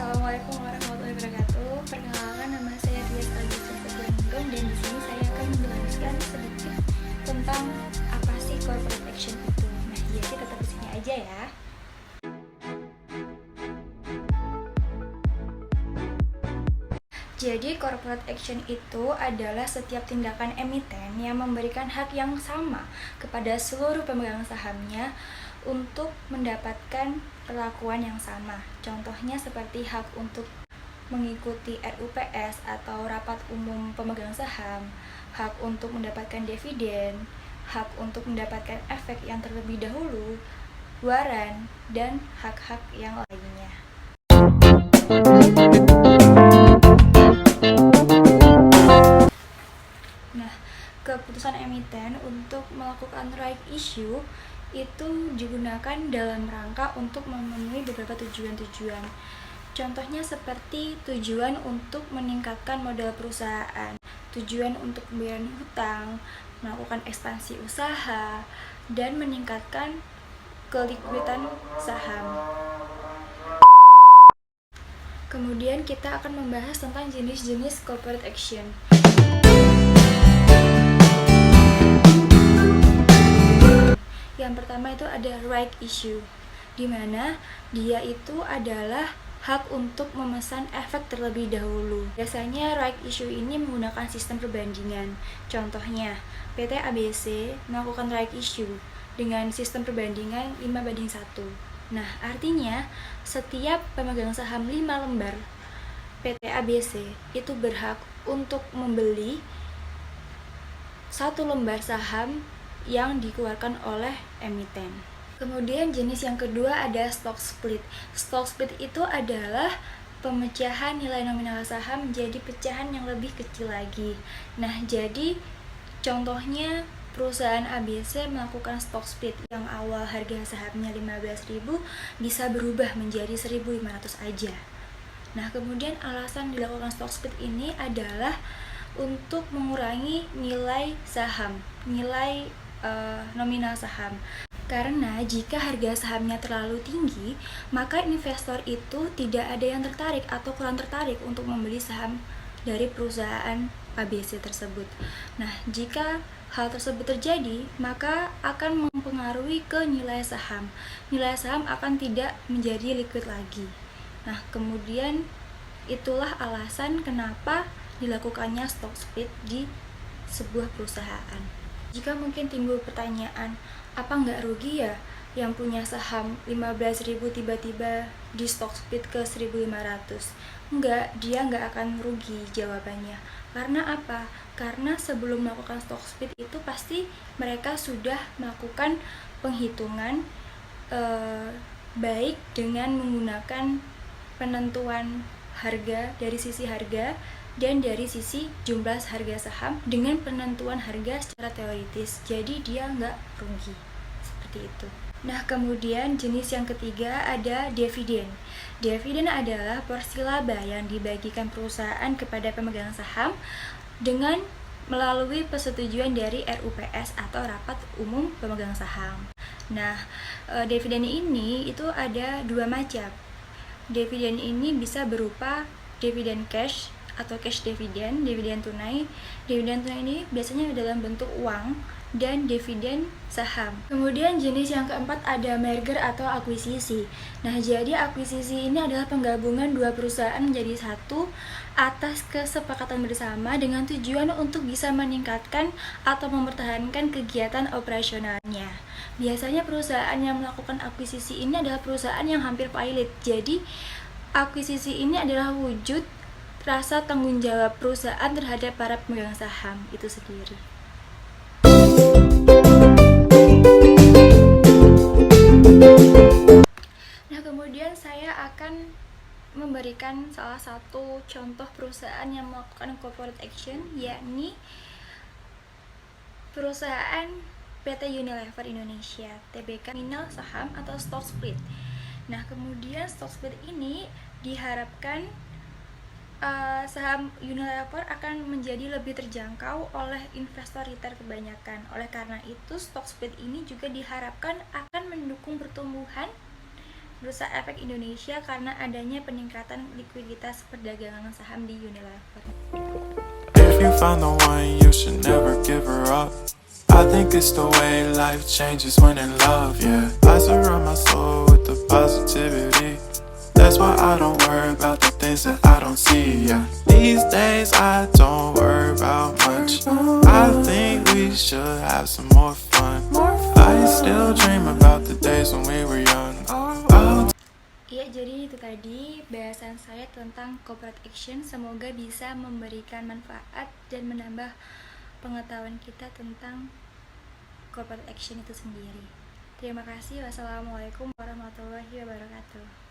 Assalamualaikum warahmatullahi wabarakatuh. Perkenalkan, nama saya Tia Stalgis dan di sini saya akan menjelaskan sedikit tentang apa sih corporate action itu. Nah, jadi tetap di sini aja ya. Jadi corporate action itu adalah setiap tindakan emiten yang memberikan hak yang sama kepada seluruh pemegang sahamnya untuk mendapatkan perlakuan yang sama. Contohnya seperti hak untuk mengikuti RUPS atau rapat umum pemegang saham, hak untuk mendapatkan dividen, hak untuk mendapatkan efek yang terlebih dahulu, waran, dan hak-hak yang lainnya. Nah, keputusan emiten untuk melakukan right issue itu digunakan dalam rangka untuk memenuhi beberapa tujuan-tujuan. Contohnya seperti tujuan untuk meningkatkan modal perusahaan, tujuan untuk pembayaran hutang, melakukan ekspansi usaha, dan meningkatkan kelikuiditas saham. Kemudian kita akan membahas tentang jenis-jenis corporate action. Yang pertama itu ada right issue, di mana dia itu adalah hak untuk memesan efek terlebih dahulu. Biasanya right issue ini menggunakan sistem perbandingan. Contohnya, PT ABC melakukan right issue dengan sistem perbandingan 5:1. Nah, artinya setiap pemegang saham 5 lembar PT ABC itu berhak untuk membeli 1 lembar saham yang dikeluarkan oleh emiten. Kemudian jenis yang kedua ada stock split. Stock split itu adalah pemecahan nilai nominal saham menjadi pecahan yang lebih kecil lagi. Nah, jadi contohnya perusahaan ABC melakukan stock split yang awal harga sahamnya 15.000 bisa berubah menjadi 1.500 aja. Nah, kemudian alasan dilakukan stock split ini adalah untuk mengurangi nilai saham, nilai nominal saham. Karena jika harga sahamnya terlalu tinggi, maka investor itu tidak ada yang tertarik atau kurang tertarik untuk membeli saham dari perusahaan ABC tersebut. Nah, jika hal tersebut terjadi, maka akan mempengaruhi ke nilai saham. Nilai saham akan tidak menjadi liquid lagi. Nah, kemudian itulah alasan kenapa dilakukannya stock split di sebuah perusahaan. Jika mungkin timbul pertanyaan, apa nggak rugi ya yang punya saham 15.000 tiba-tiba di stock split ke 1.500? Enggak, dia nggak akan rugi jawabannya. Karena apa? Karena sebelum melakukan stock split itu pasti mereka sudah melakukan penghitungan baik dengan menggunakan penentuan harga dari sisi harga dan dari sisi jumlah harga saham dengan penentuan harga secara teoritis. Jadi dia nggak rugi seperti itu. Nah, kemudian jenis yang ketiga ada dividen. Dividen adalah porsi laba yang dibagikan perusahaan kepada pemegang saham dengan melalui persetujuan dari RUPS atau rapat umum pemegang saham. Nah, dividen ini itu ada 2 macam. Dividen ini bisa berupa dividen cash atau cash dividen, dividen tunai. Dividen tunai ini biasanya dalam bentuk uang dan dividen saham. Kemudian jenis yang keempat ada merger atau akuisisi. Nah, jadi akuisisi ini adalah penggabungan 2 perusahaan menjadi satu atas kesepakatan bersama dengan tujuan untuk bisa meningkatkan atau mempertahankan kegiatan operasionalnya. Biasanya perusahaan yang melakukan akuisisi ini adalah perusahaan yang hampir pilot. Jadi, akuisisi ini adalah wujud rasa tanggung jawab perusahaan terhadap para pemegang saham itu sendiri. Nah, kemudian saya akan memberikan salah satu contoh perusahaan yang melakukan corporate action, yakni perusahaan PT Unilever Indonesia, TBK, nominal saham atau stock split. Nah, kemudian stock split ini diharapkan saham Unilever akan menjadi lebih terjangkau oleh investor retail kebanyakan. Oleh karena itu, stock split ini juga diharapkan akan mendukung pertumbuhan Bursa Efek Indonesia karena adanya peningkatan likuiditas perdagangan saham di Unilever. If you found the one, you should never give her up. I think it's the way life changes when in love, yeah. I surround my soul with the positivity. That's why I don't worry about the things that I don't see, yeah. These days I don't worry about much. I think we should have some more fun. I still dream about the days when we were young. Iya, jadi itu tadi bahasan saya tentang corporate action. Semoga bisa memberikan manfaat dan menambah pengetahuan kita tentang corporate action itu sendiri. Terima kasih. Wassalamualaikum warahmatullahi wabarakatuh.